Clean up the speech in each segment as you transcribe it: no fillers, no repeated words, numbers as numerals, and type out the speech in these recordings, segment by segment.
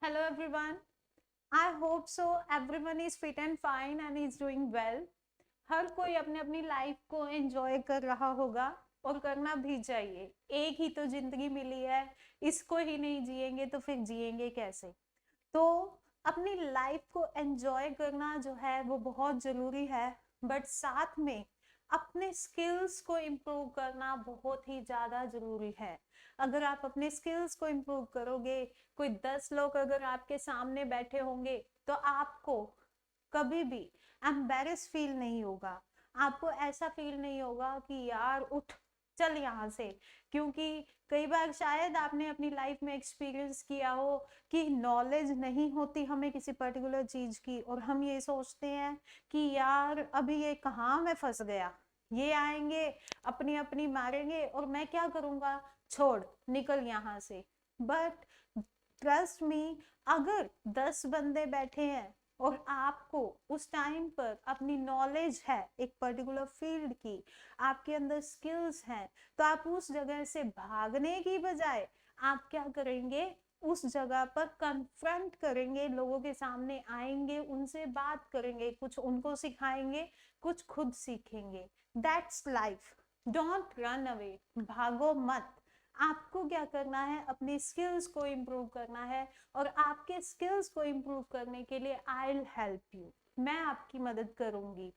Hello everyone. I hope so everyone is fit and fine and is doing well. हर कोई अपने अपनी life को enjoy कर रहा होगा और करना भी चाहिए। एक ही तो जिंदगी मिली है, इसको ही नहीं जिएंगे तो फिर जिएंगे कैसे? तो अपनी लाइफ को एंजॉय करना जो है वो बहुत जरूरी है, बट साथ में अपने स्किल्स को इम्प्रूव करना बहुत ही ज़्यादा ज़रूरी है। अगर आप अपने स्किल्स को इम्प्रूव करोगे, कोई 10 लोग अगर आपके सामने बैठे होंगे तो आपको कभी भी एम्बेरस फील नहीं होगा। आपको ऐसा फील नहीं होगा कि यार उठ चल यहाँ से, क्योंकि कई बार शायद आपने अपनी लाइफ में एक्सपीरियंस किया हो कि नॉलेज नहीं होती हमें किसी पर्टिकुलर चीज की और हम ये सोचते हैं कि यार अभी ये कहाँ मैं फंस गया, ये आएंगे अपनी अपनी मारेंगे और मैं क्या करूंगा, छोड़ निकल यहाँ से। बट ट्रस्ट मी, अगर 10 बंदे बैठे हैं और आपको उस टाइम पर अपनी नॉलेज है एक पर्टिकुलर फील्ड की, आपके अंदर स्किल्स हैं, तो आप उस जगह से भागने की बजाय आप क्या करेंगे, उस जगह पर कन्फ्रंट करेंगे, लोगों के सामने आएंगे, उनसे बात करेंगे, कुछ उनको सिखाएंगे, कुछ खुद सीखेंगे। That's life. Don't run away, भागो मत। आपको क्या करना है, अपनी स्किल्स को इम्प्रूव करना है और आपके स्किल्स को इम्प्रूव करने के लिए आई विल हेल्प यू, मैं आपकी मदद करूंगी।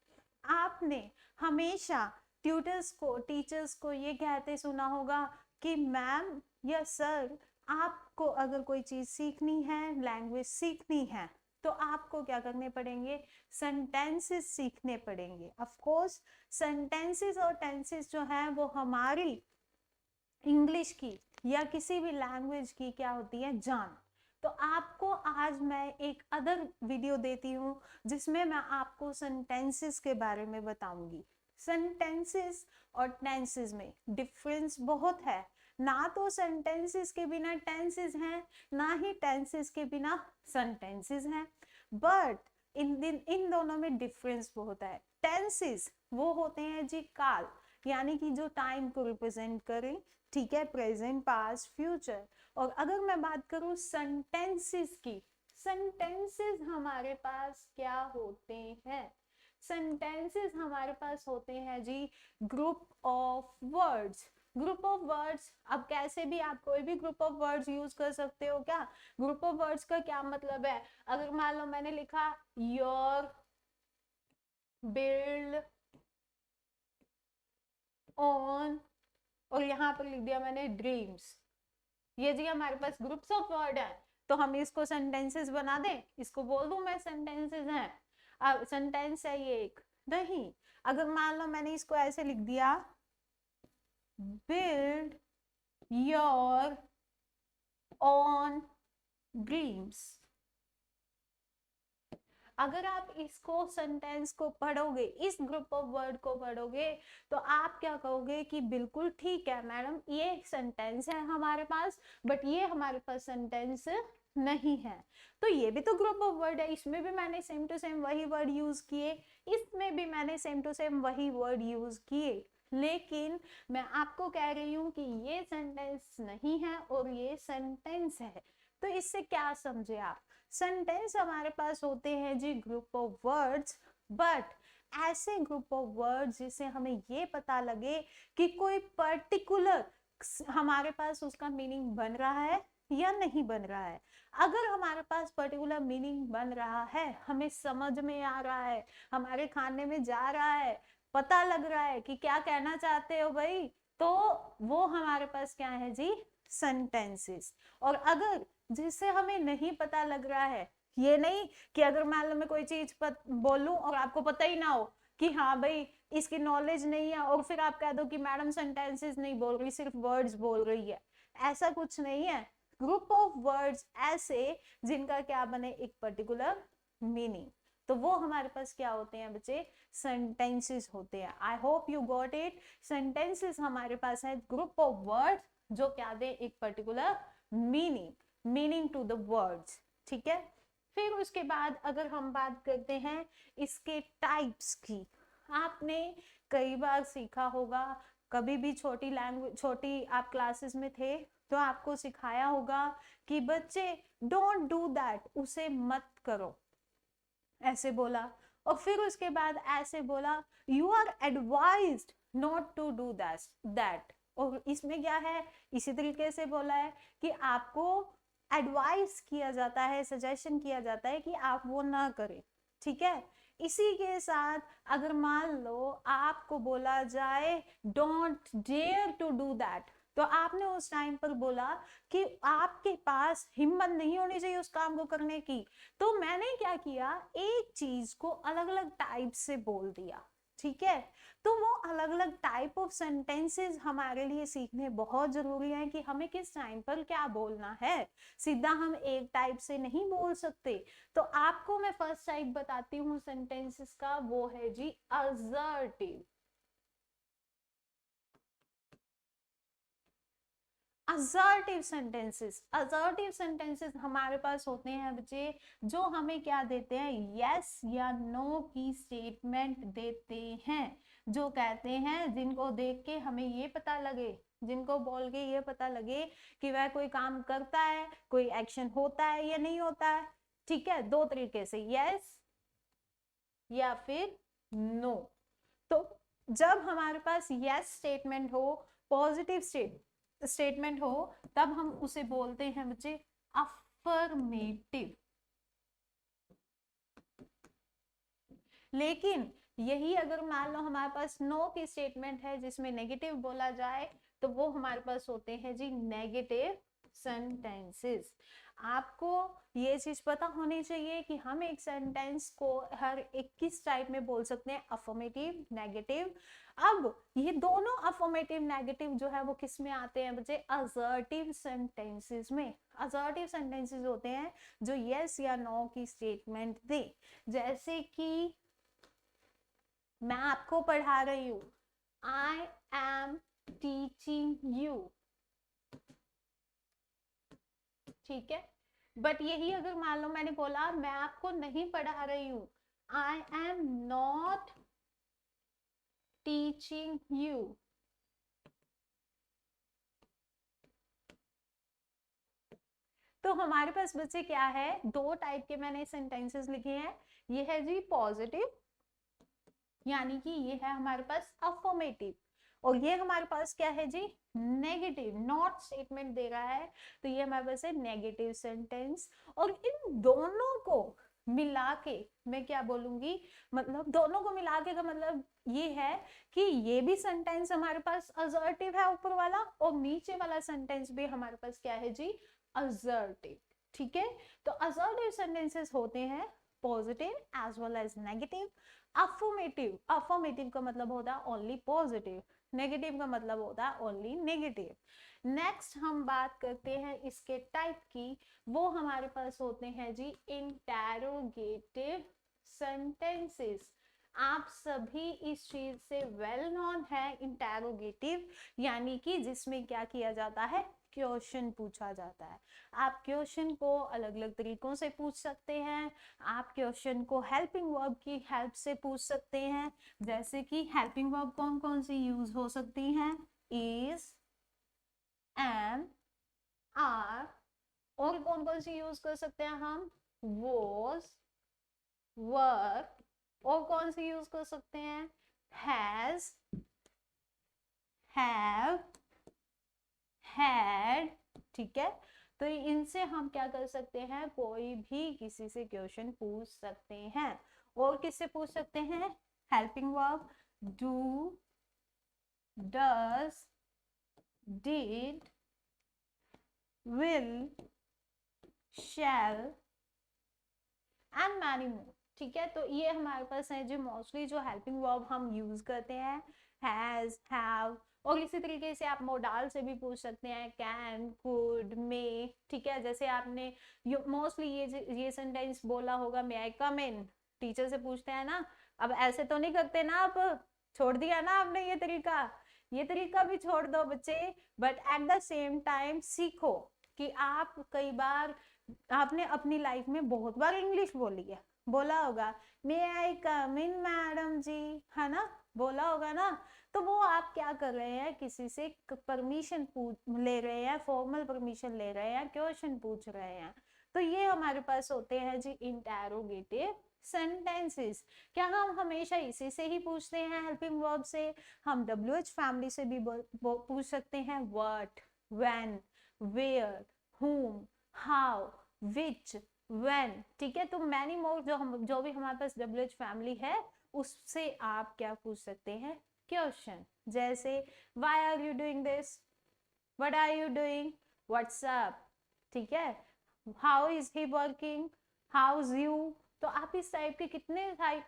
आपने हमेशा ट्यूटर्स को, टीचर्स को ये कहते सुना होगा कि मैम या सर, आपको अगर कोई चीज सीखनी है, लैंग्वेज सीखनी है, तो आपको क्या करने पड़ेंगे, सेंटेंसेस सीखने पड़ेंगे। ऑफ कोर्स सेंटेंसेस और टेंसेस जो है वो हमारी इंग्लिश की या किसी भी लैंग्वेज की क्या होती है, जान। तो आपको आज मैं एक अदर वीडियो देती हूँ जिसमें मैं आपको सेंटेंसेस के बारे में बताऊंगी। सेंटेंसेस और टेंसेस में डिफरेंस बहुत है। ना तो सेंटेंसेस के बिना टेंसेस हैं, ना ही टेंसेस के बिना सेंटेंसेस हैं, बट इन दोनों में डिफरेंस बहुत है। टेंसेस वो होते हैं जी काल, यानी कि जो टाइम को रिप्रेजेंट करें, ठीक है, प्रेजेंट, पास्ट, फ्यूचर। और अगर मैं बात करूं सेंटेंसेस की, सेंटेंसेस हमारे पास क्या होते हैं, सेंटेंसेस हमारे पास होते हैं जी group of words. Group of words, अब कैसे भी आप कोई भी ग्रुप ऑफ वर्ड्स यूज कर सकते हो। क्या ग्रुप ऑफ वर्ड्स का क्या मतलब है, अगर मान लो मैंने लिखा योर बिल्ड ऑन और यहाँ पर लिख दिया मैंने ड्रीम्स, ये जी हमारे पास ग्रुप्स ऑफ वर्ड है, तो हम इसको सेंटेंसेस बना दें, इसको बोल दूं मैं सेंटेंसेस हैं, अब सेंटेंस है ये एक नहीं। अगर मान लो मैंने इसको ऐसे लिख दिया, बिल्ड योर ऑन ड्रीम्स, अगर आप इसको सेंटेंस को पढ़ोगे, इस ग्रुप ऑफ वर्ड को पढ़ोगे, तो आप क्या कहोगे कि बिल्कुल ठीक है मैडम, ये सेंटेंस है हमारे पास, बट ये हमारे पास सेंटेंस नहीं है। तो ये भी तो ग्रुप ऑफ वर्ड है, इसमें भी मैंने सेम टू सेम वही वर्ड यूज किए, इसमें भी मैंने सेम टू सेम वही वर्ड यूज किए, लेकिन मैं आपको कह रही हूं कि ये सेंटेंस नहीं है और ये सेंटेंस है। तो इससे क्या समझे आप, सेंटेंस हमारे पास होते हैं जी ग्रुप ऑफ वर्ड्स, बट ऐसे ग्रुप ऑफ वर्ड्स जिससे हमें ये पता लगे कि कोई पर्टिकुलर हमारे पास उसका मीनिंग बन रहा है या नहीं बन रहा है। अगर हमारे पास पर्टिकुलर मीनिंग बन रहा है, हमें समझ में आ रहा है, हमारे खाने में जा रहा है, पता लग रहा है कि क्या कहना चाहते हो भाई, तो वो हमारे पास क्या है जी, सेंटेंसेस। और अगर जिससे हमें नहीं पता लग रहा है, ये नहीं कि अगर मान लो मैं कोई चीज बोलूं और आपको पता ही ना हो कि हाँ भाई इसकी नॉलेज नहीं है, और फिर आप कह दो कि मैडम सेंटेंसेस नहीं बोल रही, सिर्फ वर्ड्स बोल रही है, ऐसा कुछ नहीं है। ग्रुप ऑफ वर्ड्स ऐसे जिनका क्या बने, एक पर्टिकुलर मीनिंग, तो वो हमारे पास क्या होते हैं बच्चे, सेंटेंसेस होते हैं। I hope you got it. Sentences हमारे पास है ग्रुप ऑफ वर्ड्स जो क्या दे, एक particular meaning to the words, ठीक है। फिर उसके बाद अगर हम बात करते हैं इसके टाइप्स की, आपने कई बार सीखा होगा, कभी भी छोटी लैंग्वेज, छोटी आप क्लासेस में थे तो आपको सिखाया होगा कि बच्चे डोंट डू दैट, उसे मत करो, ऐसे बोला। और फिर उसके बाद ऐसे बोला, you are advised not to do that. और इसमें क्या है, इसी तरीके से बोला है कि आपको एडवाइस किया जाता है, सजेशन किया जाता है कि आप वो ना करें, ठीक है। इसी के साथ अगर मान लो आपको बोला जाए don't dare to do that, तो आपने उस टाइम पर बोला कि आपके पास हिम्मत नहीं होनी चाहिए उस काम को करने की। तो मैंने क्या किया, एक चीज को अलग अलग टाइप से बोल दिया, ठीक है। तो वो अलग अलग टाइप ऑफ सेंटेंसेस हमारे लिए सीखने बहुत जरूरी है कि हमें किस टाइम पर क्या बोलना है। सीधा हम एक टाइप से नहीं बोल सकते। तो आपको मैं फर्स्ट टाइप बताती हूँ सेंटेंसेस का, वो है जी असर्टिव। असर्टिव सेंटेंसेस हमारे पास होते हैं बच्चे, जो हमें क्या देते हैं, यस या नो की स्टेटमेंट देते हैं, जो कहते हैं, जिनको देख के हमें ये पता लगे, जिनको बोल के ये पता लगे कि वह कोई काम करता है, कोई एक्शन होता है या नहीं होता है, ठीक है। दो तरीके से, यस या फिर नो। तो जब हमारे पास यस स्टेटमेंट हो, पॉजिटिव स्टेटमेंट हो, तब हम उसे बोलते हैं बच्चे अफर्मेटिव। लेकिन यही अगर मान लो हमारे पास नो की स्टेटमेंट है जिसमें नेगेटिव बोला जाए, तो वो हमारे पास होते हैं जी नेगेटिव सेंटेंसेस। आपको ये चीज पता होनी चाहिए कि हम एक सेंटेंस को हर 21 टाइप में बोल सकते हैं, अफर्मेटिव, नेगेटिव। अब ये दोनों अफर्मेटिव नेगेटिव जो है वो किस में आते हैं बच्चे, असर्टिव सेंटेंसेस में। असर्टिव सेंटेंसेस होते हैं जो यस या नो की स्टेटमेंट दे। जैसे कि मैं आपको पढ़ा रही हूं, आई एम टीचिंग यू, ठीक है। बट यही अगर मान लो मैंने बोला मैं आपको नहीं पढ़ा रही हूं, I am not teaching you, तो हमारे पास बच्चे क्या है, दो टाइप के मैंने सेंटेंसेस लिखे हैं। ये है जी पॉजिटिव, यानी कि ये है हमारे पास अफर्मेटिव, और ये हमारे पास क्या है जी, नेगेटिव, नॉट स्टेटमेंट दे रहा है, तो ये हमारे पास है नेगेटिव सेंटेंस। और इन दोनों को मिला के मैं क्या बोलूंगी, मतलब दोनों को मिला के का मतलब ये है कि ये भी सेंटेंस हमारे पास असर्टिव है ऊपर वाला, और नीचे वाला सेंटेंस भी हमारे पास क्या है जी, असर्टिव, ठीक है। तो असर्टिव सेंटेंसेस होते हैं positive as well as negative. Affirmative का मतलब होता है ओनली पॉजिटिव, नेगेटिव का मतलब होता है ओनली नेगेटिव। नेक्स्ट हम बात करते हैं इसके टाइप की, वो हमारे पास होते हैं जी इंटेरोगेटिव सेंटेंसेस। आप सभी इस चीज से वेल नोन है, इंटेरोगेटिव यानी कि जिसमें क्या किया जाता है, क्वेश्चन पूछा जाता है। आप क्वेश्चन को अलग अलग तरीकों से पूछ सकते हैं। आप क्वेश्चन को हेल्पिंग वर्ब की हेल्प से पूछ सकते हैं। जैसे कि हेल्पिंग वर्ब कौन कौन सी यूज हो सकती हैं, इज, एम, आर, और कौन कौन सी यूज कर सकते हैं हम, वॉज, वर, और कौन सी यूज कर सकते हैं, हैज, हैव, हैड, ठीक है। तो इनसे हम क्या कर सकते हैं, कोई भी किसी से क्वेश्चन पूछ सकते हैं। और किससे पूछ सकते हैं, helping verb do, does, did, will, shall and many more, ठीक है। तो ये हमारे पास है जो मोस्टली जो हेल्पिंग वर्ब हम यूज करते हैं, हैज, हैव। और इसी तरीके से आप मोडाल से भी पूछ सकते हैं, कैन, कुड, मे, ठीक है। जैसे आपने मोस्टली ये सेंटेंस बोला होगा, मे आई कम इन, टीचर से पूछते हैं ना। अब ऐसे तो नहीं करते ना, आप छोड़ दिया ना आपने ये तरीका भी छोड़ दो बच्चे। But at the same time सीखो कि आप कई बार आपने अपनी लाइफ में बहुत बार इंग्लिश बोली है, बोला होगा मे आई कम इन मैडम जी, है ना, बोला होगा ना। तो वो आप क्या कर रहे हैं, किसी से परमिशन ले रहे हैं, फॉर्मल परमिशन ले रहे हैं, क्वेश्चन पूछ रहे हैं। तो ये हमारे पास होते हैं जी इंटेरोगेटिव सेंटेंसेस। क्या हम हमेशा इसी से ही पूछते हैं, हेल्पिंग वर्ब से? हम WH फैमिली से भी पूछ सकते हैं, what, when, where, whom, how, which, when, ठीक है। तो मैनी मोर जो भी हमारे पास WH फैमिली है उससे आप क्या पूछ सकते हैं, क्वेश्चन। जैसे why are you doing this, what are you doing, what's up, ठीक है। how is he working, how's you। तो आप इस टाइप के कितने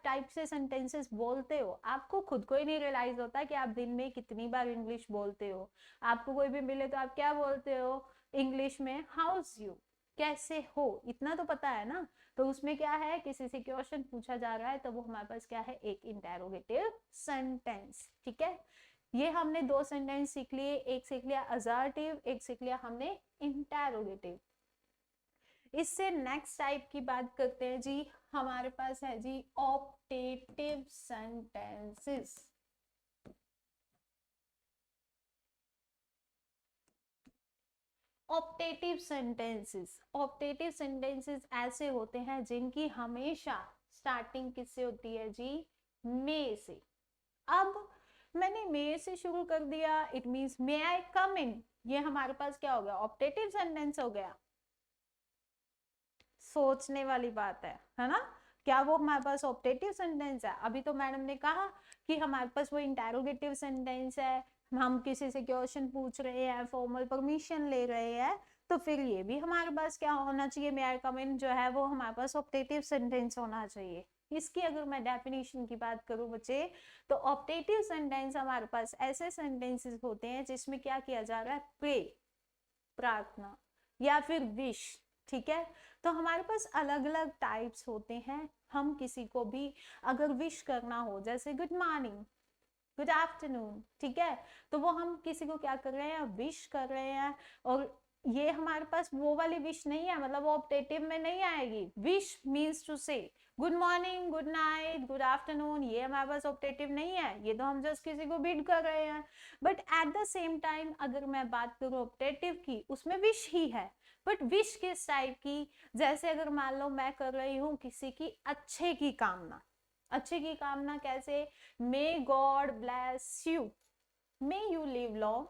टाइप से सेंटेंसेस बोलते हो, आपको खुद को ही नहीं रियलाइज होता कि आप दिन में कितनी बार इंग्लिश बोलते हो। आपको कोई भी मिले तो आप क्या बोलते हो इंग्लिश में, हाउस यू, कैसे हो, इतना तो पता है ना। तो उसमें क्या है, किसी से क्वेश्चन पूछा जा रहा है तो वो हमारे पास क्या है, एक इंटेरोगेटिव सेंटेंस, ठीक है। ये हमने दो सेंटेंस सीख लिए, एक सीख लिया असर्टिव, एक सीख लिया हमने इंटेरोगेटिव। इससे नेक्स्ट टाइप की बात करते हैं जी, हमारे पास है जी optative sentences. Optative sentences, optative sentences ऐसे होते हैं जिनकी हमेशा स्टार्टिंग किससे होती है जी, मे से। अब मैंने मे से शुरू कर दिया, इट मींस मे आई कम इन, ये हमारे पास क्या हो गया, ऑप्टेटिव सेंटेंस हो गया। सोचने वाली बात है ना, क्या वो हमारे पास ऑप्टेटिव सेंटेंस है? अभी तो मैडम ने कहा कि हमारे पास वो इंटेरोगेटिव सेंटेंस है, हम किसी से क्वेश्चन पूछ रहे हैं, फॉर्मल परमिशन ले रहे हैं, तो फिर ये भी हमारे पास क्या होना चाहिए, मे आई कम इन जो है वो हमारे पास ऑप्टेटिव सेंटेंस होना चाहिए। इसकी अगर मैं डेफिनेशन की बात करूं बच्चे, तो ऑप्टेटिव सेंटेंस हमारे पास ऐसे सेंटेंसेस होते हैं जिसमें क्या किया जा रहा है, प्रे, प्रार्थना या फिर विश, ठीक है। तो हमारे पास अलग अलग टाइप्स होते हैं। हम किसी को भी अगर विश करना हो, जैसे गुड मॉर्निंग, गुड आफ्टरनून, ठीक है, तो वो हम किसी को क्या कर रहे हैं, विश कर रहे हैं। और ये हमारे पास वो वाली विश नहीं है, मतलब वो ऑप्टेटिव में नहीं आएगी। विश मीन्स टू से, good morning, good night, good afternoon, ये हमारे पास ऑप्टेटिव नहीं है, ये तो हम जस्ट किसी को बिड कर रहे हैं। But at the same time अगर मैं बात करूँ ऑप्टेटिव की, उसमें विश ही है, बट विश किस टाइप की, जैसे अगर मान लो मैं कर रही हूँ किसी की अच्छे की कामना, अच्छे की कामना कैसे, may God bless you, may you live long,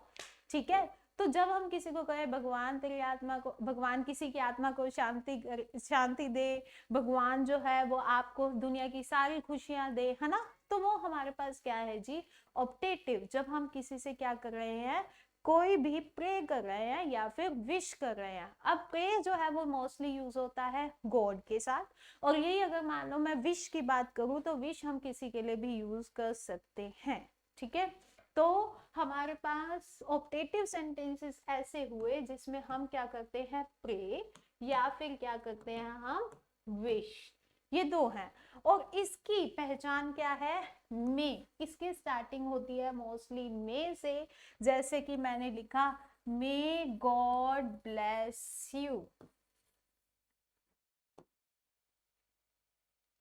ठीक है। तो जब हम किसी को कहे भगवान तेरी आत्मा को, भगवान किसी की आत्मा को शांति दे, भगवान जो है वो आपको दुनिया की सारी खुशियां दे, है ना, तो वो हमारे पास क्या है जी, ऑप्टेटिव। जब हम किसी से क्या कर रहे हैं, कोई भी प्रे कर रहे हैं या फिर विश कर रहे हैं। अब प्रे जो है वो मोस्टली यूज होता है गॉड के साथ, और यही अगर मान लो मैं विश की बात करूं तो विश हम किसी के लिए भी यूज कर सकते हैं, ठीक है। तो हमारे पास ऑप्टेटिव सेंटेंसेस ऐसे हुए जिसमें हम क्या करते हैं, प्रे या फिर क्या करते हैं हम, विश, ये दो हैं। और इसकी पहचान क्या है, मे, इसकी स्टार्टिंग होती है मोस्टली मे से। जैसे कि मैंने लिखा मे गॉड ब्लेस यू,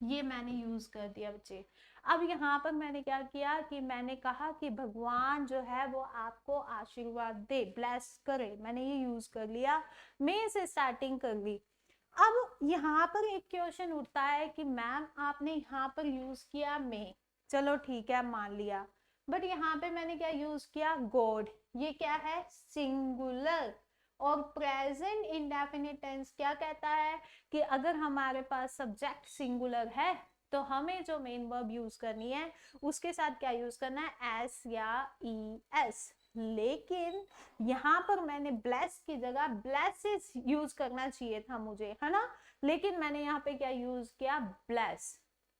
ये मैंने यूज कर दिया बच्चे। अब यहाँ पर मैंने क्या किया कि मैंने कहा कि भगवान जो है वो आपको आशीर्वाद दे, ब्लेस करे, मैंने ये यूज कर लिया, मे से स्टार्टिंग कर ली। अब यहाँ पर एक क्वेश्चन उठता है कि मैम आपने यहाँ पर यूज किया मे, चलो ठीक है मान लिया, बट यहाँ पे मैंने क्या यूज किया, गॉड, ये क्या है, सिंगुलर। और प्रेजेंट इंडेफिनिट टेंस क्या कहता है कि अगर हमारे पास सब्जेक्ट सिंगुलर है तो हमें जो मेन वर्ब यूज करनी है उसके साथ क्या यूज करना है, एस या ई एस। लेकिन यहाँ पर मैंने ब्लेस की जगह ब्लेसेस यूज करना चाहिए था मुझे, है ना, लेकिन मैंने यहाँ पे क्या यूज किया, ब्लेस।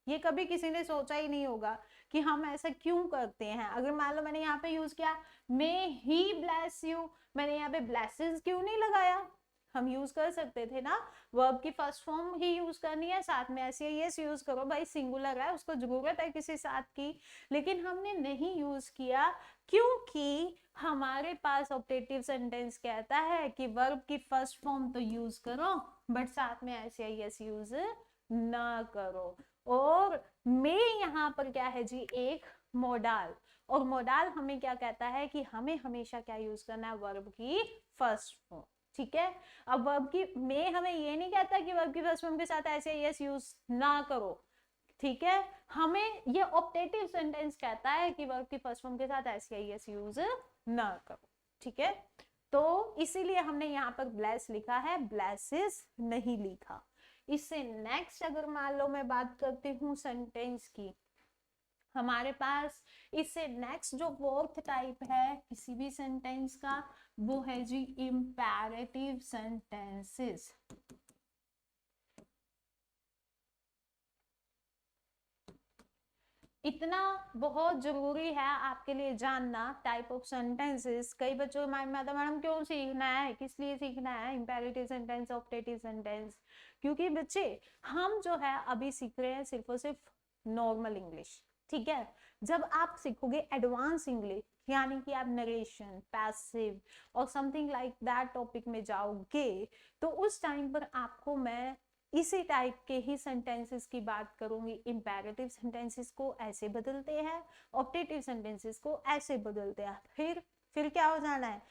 ये कभी किसी ने सोचा ही नहीं होगा कि हम ऐसा क्यों करते हैं। अगर मान लो मैंने यहाँ पे यूज किया मे ही ब्लेस यू, मैंने यहाँ पे ब्लेसेस क्यों नहीं लगाया, हम यूज कर सकते थे ना, वर्ब की फर्स्ट फॉर्म ही यूज करनी है, साथ में ऐसे यस यूज करो, भाई सिंगुलर है उसको जरूरत है किसी साथ की, लेकिन हमने नहीं यूज किया क्योंकि हमारे पास ऑप्टेटिव सेंटेंस कहता है कि वर्ब की फर्स्ट फॉर्म तो यूज करो बट साथ में ऐसे यस यूज ना करो। और मे यहाँ पर क्या है जी, एक मोडाल। और मोडाल हमें क्या कहता है कि हमें हमेशा क्या यूज करना है, वर्ब की फर्स्ट फॉर्म। ठीक है, अब वर्ब की में हमें ये नहीं कहता कि वर्ब की फर्स्ट फॉर्म के साथ ऐसे यस यूज ना करो। ठीक है, हमें ये ऑप्टेटिव सेंटेंस कहता है कि वर्ब की फर्स्ट फॉर्म के साथ ऐसे यस यूज ना करो। ठीक है, तो इसीलिए हमने यहाँ पर ब्लेस लिखा है, ब्लेसेस नहीं लिखा। इससे नेक्स्ट अगर मान लो मैं बात करती हूँ सेंटेंस की, हमारे पास इससे नेक्स्ट जो फोर्थ टाइप है किसी भी सेंटेंस का, वो है जी इंपैरेटिव सेंटेंसेस। इतना बहुत जरूरी है आपके लिए जानना टाइप ऑफ सेंटेंसेस। कई बच्चों मैडम क्यों सीखना है, किस लिए सीखना है इंपैरेटिव सेंटेंस, ऑप्टेटिव सेंटेंस? क्योंकि बच्चे हम जो है अभी सीख रहे हैं सिर्फ और सिर्फ नॉर्मल इंग्लिश। ठीक है, जब आप सीखोगे एडवांस इंग्लिश, यानी कि आप नरेशन, पैसिव और समथिंग लाइक दैट टॉपिक में जाओगे, तो उस टाइम पर आपको मैं इसी टाइप के ही सेंटेंसेस की बात करूंगी। इंपैरेटिव सेंटेंसेस को ऐसे बदलते हैं, ऑप्टेटिव सेंटेंसेस को ऐसे बदलते हैं। फिर क्या हो जाना है,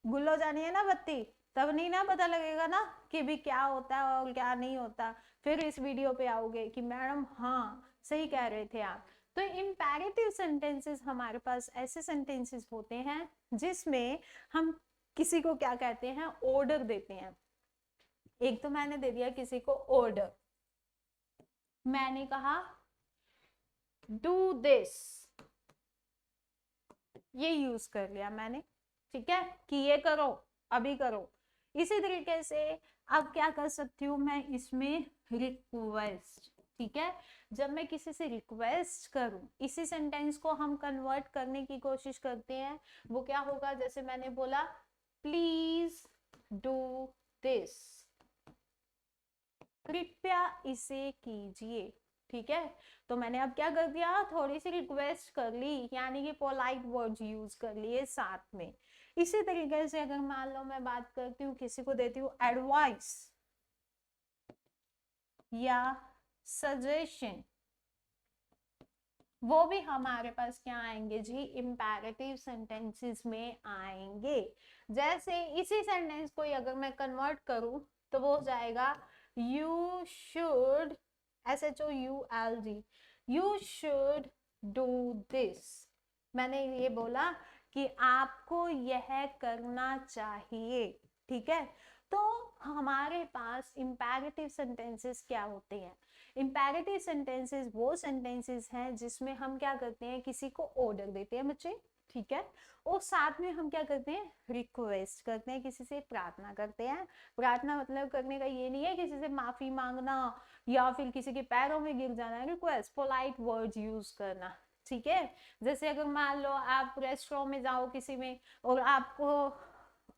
गुल हो जानी है ना बत्ती, तब नहीं ना पता लगेगा ना कि भी क्या होता है और क्या नहीं होता। फिर इस वीडियो पे आओगे कि मैडम हाँ सही कह रहे थे आप। तो इंपैरेटिव सेंटेंसेस हमारे पास ऐसे सेंटेंसेस होते हैं जिसमें हम किसी को क्या कहते हैं, ऑर्डर देते हैं। एक तो मैंने दे दिया किसी को ऑर्डर, मैंने कहा डू दिस, ये यूज कर लिया मैंने। ठीक है, कि ये करो, अभी करो। इसी तरीके से अब क्या कर सकती हूँ मैं इसमें, रिक्वेस्ट। ठीक है, जब मैं किसी से रिक्वेस्ट करूं, इसी सेंटेंस को हम कन्वर्ट करने की कोशिश करते हैं। वो क्या होगा, जैसे मैंने बोला प्लीज डू दिस, कृपया इसे कीजिए। ठीक है, तो मैंने अब क्या कर दिया, थोड़ी सी रिक्वेस्ट कर ली, यानी कि पोलाइट वर्ड्स यूज कर लिए साथ में। इसी तरीके से अगर मान लो मैं बात करती हूँ, किसी को देती हूँ एडवाइस या सजेशन, वो भी हमारे पास क्या आएंगे जी, इंपैरेटिव सेंटेंसेस में आएंगे। जैसे इसी सेंटेंस को अगर मैं कन्वर्ट करूं तो वो हो जाएगा you should, SHOULD, you should do this. मैंने ये बोला कि आपको यह करना चाहिए। ठीक है, तो हमारे पास इंपैरेटिव सेंटेंसेस क्या होते हैं, इंपैरेटिव सेंटेंसेस वो सेंटेंसेस हैं जिसमें हम क्या करते हैं, किसी को ऑर्डर देते हैं बच्चे। ठीक है, और साथ में हम क्या करते हैं, रिक्वेस्ट करते हैं, किसी से प्रार्थना करते हैं। प्रार्थना मतलब करने का ये नहीं है किसी से माफी मांगना या फिर किसी के पैरों में गिर जाना, रिक्वेस्ट पोलाइट वर्ड्स यूज करना। ठीक है, जैसे अगर मान लो आप रेस्टोरेंट में जाओ किसी में, और आपको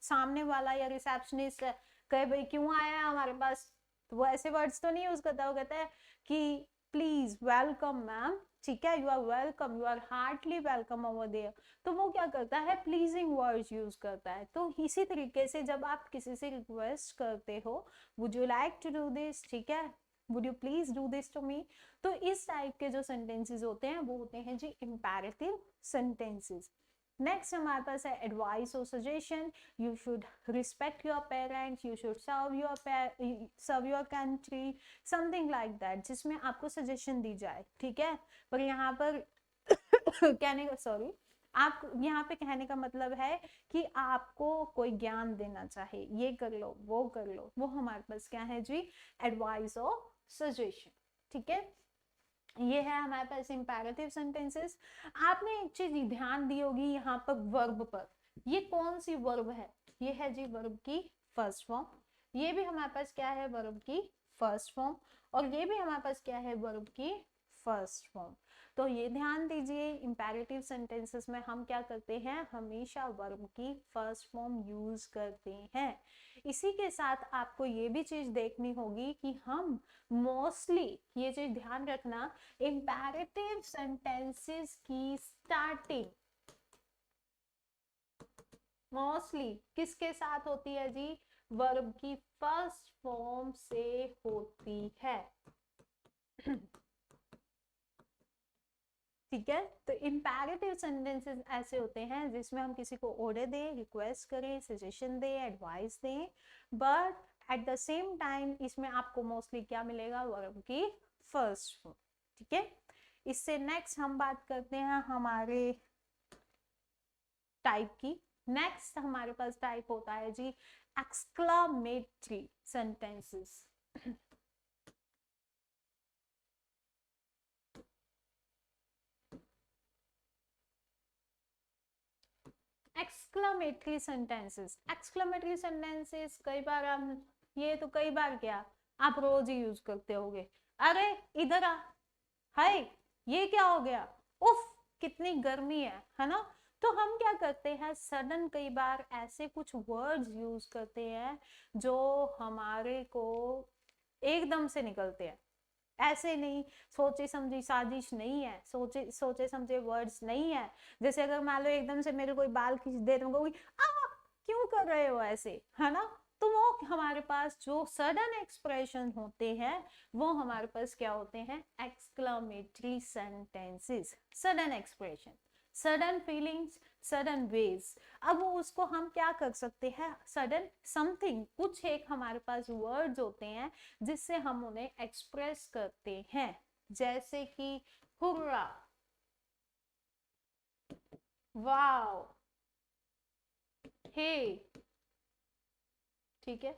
सामने वाला या रिसेप्शनिस्ट कहे भाई क्यों आया है हमारे पास, तो वो ऐसे वर्ड्स तो नहीं यूज करता, वो कहता है कि प्लीज वेलकम मैम। ठीक है, you are welcome, you are heartly welcome over there. तो वो क्या करता है, प्लीजिंग वर्ड्स यूज करता है। तो इसी तरीके से जब आप किसी से रिक्वेस्ट करते हो, would you like to do this, ठीक है, would you please do this to me, तो इस टाइप के जो सेंटेंसेस होते हैं वो होते हैं जी इंपैरेटिव सेंटेंसेस। नेक्स्ट हमारे पास है एडवाइस और suggestion. You should respect your parents, you should serve your country, something like that, जिसमें आपको सजेशन दी जाए। ठीक है, पर यहाँ पर कहने का सॉरी, आप यहाँ पे कहने का मतलब है कि आपको कोई ज्ञान देना चाहे, ये कर लो वो कर लो, वो हमारे पास क्या है जी, एडवाइस और सजेशन। ठीक है, ये है हमारे पास इंपैरेटिव सेंटेंसेस। आपने एक चीज ध्यान दी होगी यहाँ पर वर्ब पर, ये कौन सी वर्ब है, ये है जी वर्ब की फर्स्ट फॉर्म। ये भी हमारे पास क्या है, वर्ब की फर्स्ट फॉर्म, और ये भी हमारे पास क्या है, वर्ब की फर्स्ट फॉर्म। तो ये ध्यान दीजिए, इंपैरेटिव सेंटेंसेस में हम क्या करते हैं, हमेशा वर्ब की फर्स्ट फॉर्म यूज करते हैं। इसी के साथ आपको ये भी चीज देखनी होगी कि हम मोस्टली, ये चीज ध्यान रखना, इंपैरेटिव सेंटेंसेस की स्टार्टिंग मोस्टली किसके साथ होती है जी, वर्ब की फर्स्ट फॉर्म से होती है। ठीक है, तो इन सेंटेंसेस ऐसे होते हैं जिसमें हम किसी को ऑर्डर दें, रिक्वेस्ट करें, सजेशन दें, एडवाइस दें, but at the same time इसमें आपको मोस्टली क्या मिलेगा, वर्ब की फर्स्ट फॉर्म। ठीक है, इससे नेक्स्ट हम बात करते हैं हमारे टाइप की। नेक्स्ट हमारे पास टाइप होता है जी exclamatory sentences. Exclamatory sentences, exclamatory sentences कई बार हम, ये तो कई बार क्या आप रोज ही यूज करते होगे, अरे इधर आ, हाय ये क्या हो गया, उफ कितनी गर्मी है ना। तो हम क्या करते हैं, सडन कई बार ऐसे कुछ वर्ड्स यूज करते हैं जो हमारे को एकदम से निकलते हैं, ऐसे नहीं, सोचे समझी साजिश नहीं है, सोचे समझे वर्ड्स नहीं है। जैसे अगर मान लो एकदम से मेरे कोई बाल खींच दे तो कहूंगी आ क्यों कर रहे हो ऐसे, है ना। तो वो हमारे पास जो सडन एक्सप्रेशन होते हैं वो हमारे पास क्या होते हैं, exclamatory sentences. Sudden expression, sudden feelings, sudden ways. अब वो उसको हम क्या कर सकते हैं, सडन समथिंग, कुछ एक हमारे पास वर्ड्स होते हैं जिससे हम उन्हें एक्सप्रेस करते हैं, जैसे कि हुर्रा, वाओ, हे। ठीक है,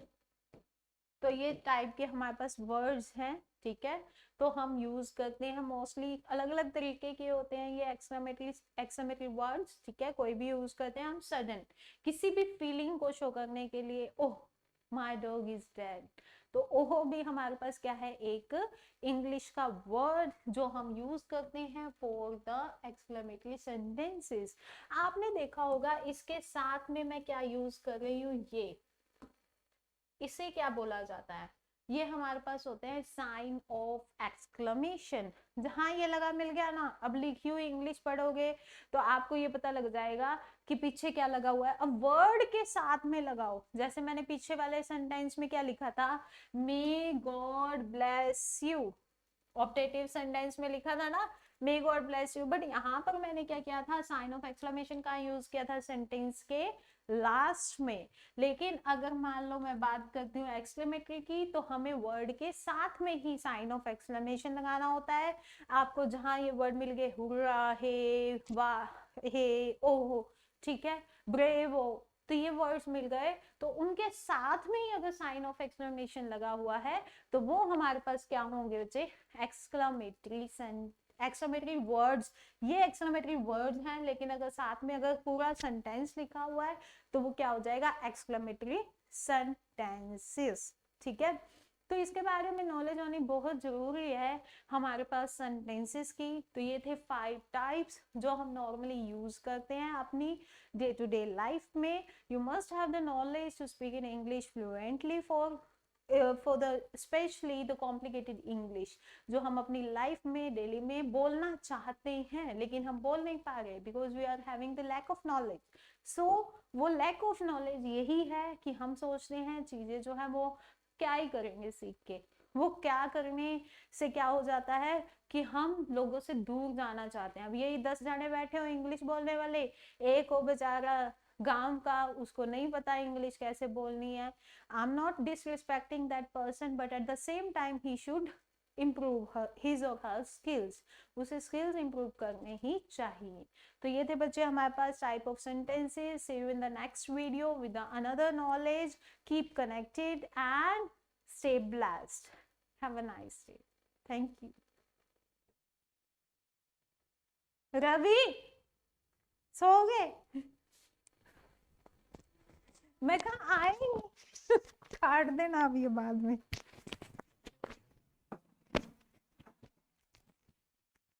तो ये टाइप के हमारे पास वर्ड्स हैं। ठीक है, तो हम यूज करते हैं मोस्टली, अलग अलग तरीके के होते हैं ये एक्सक्लेमेटरी वर्ड्स। ठीक है, कोई भी यूज करते हैं हम सडन किसी भी फीलिंग को शो करने के लिए। Oh my dog is dead, तो ओह भी हमारे पास क्या है, एक इंग्लिश का वर्ड जो हम यूज करते हैं फॉर द एक्सक्लेमेटरी सेंटेंसेस। आपने देखा होगा इसके साथ में मैं क्या यूज कर रही हूँ, ये इसे क्या बोला जाता है, ये हमारे पास होते हैं साइन ऑफ एक्सक्लेमेशन। जहां ये लगा मिल गया ना, अब लिखी हुई इंग्लिश पढ़ोगे तो आपको ये पता लग जाएगा कि पीछे क्या लगा हुआ है। अब वर्ड के साथ में लगाओ, जैसे मैंने पीछे वाले सेंटेंस में क्या लिखा था, may God bless you, optative sentence में लिखा था ना may God bless you, but यहाँ पर मैंने क्या किया था, साइन ऑफ एक्सक्लेमेशन का यूज किया था सेंटेंस के लास्ट में। लेकिन अगर मान लो मैं बात करती हूँ एक्सक्लेमेटरी की, तो हमें वर्ड के साथ में ही साइन ऑफ एक्सक्लेमेशन लगाना होता है। आपको जहां ये वर्ड मिल गए, हुर्रा, हे, वाह, हे, ओह, ठीक है, ब्रेव हो, तो ये वर्ड्स मिल गए, तो उनके साथ में ही अगर साइन ऑफ एक्सक्लेमेशन लगा हुआ है तो वो हमारे पास क्या होंगे बच्चे, एक्सक्लेमेटरी वर्ड्स। ये एक्सक्लेमेटरी वर्ड्स हैं, लेकिन अगर साथ में अगर पूरा सेंटेंस लिखा हुआ है तो वो क्या हो जाएगा, एक्सक्लेमेटरी सेंटेंसेस। ठीक है, तो इसके बारे में नॉलेज होनी बहुत जरूरी है हमारे पास सेंटेंसेस की। तो ये थे 5 टाइप्स जो हम नॉर्मली यूज करते हैं अपनी डे टू डे लाइफ में। You must have the knowledge to speak in English fluently for the specially the complicated English जो हम अपनी लाइफ में डेली में बोलना चाहते हैं लेकिन हम बोल नहीं पा रहे, because we are having the lack of knowledge. So वो लैक ऑफ नॉलेज यही है कि हम सोचते हैं चीजें जो है वो क्या ही करेंगे सीख के, वो क्या करने से क्या हो जाता है कि हम लोगों से दूर जाना चाहते हैं। अब यही 10 जने बैठे हो इंग्लिश बोलने वाले, एक हो बेचारा गांव का, उसको नहीं पता इंग्लिश कैसे बोलनी है। I am not disrespecting that person, but at the same time he should improve his or her skills, उसे skills improve करने ही चाहिए। तो ये थे बच्चे हमारे पास type of sentences। See you in the next video with another knowledge. Keep connected and stay blessed. Have a nice day. Thank you. Ravi सो गए, मैं कहा आए काट देना अब ये बाद में।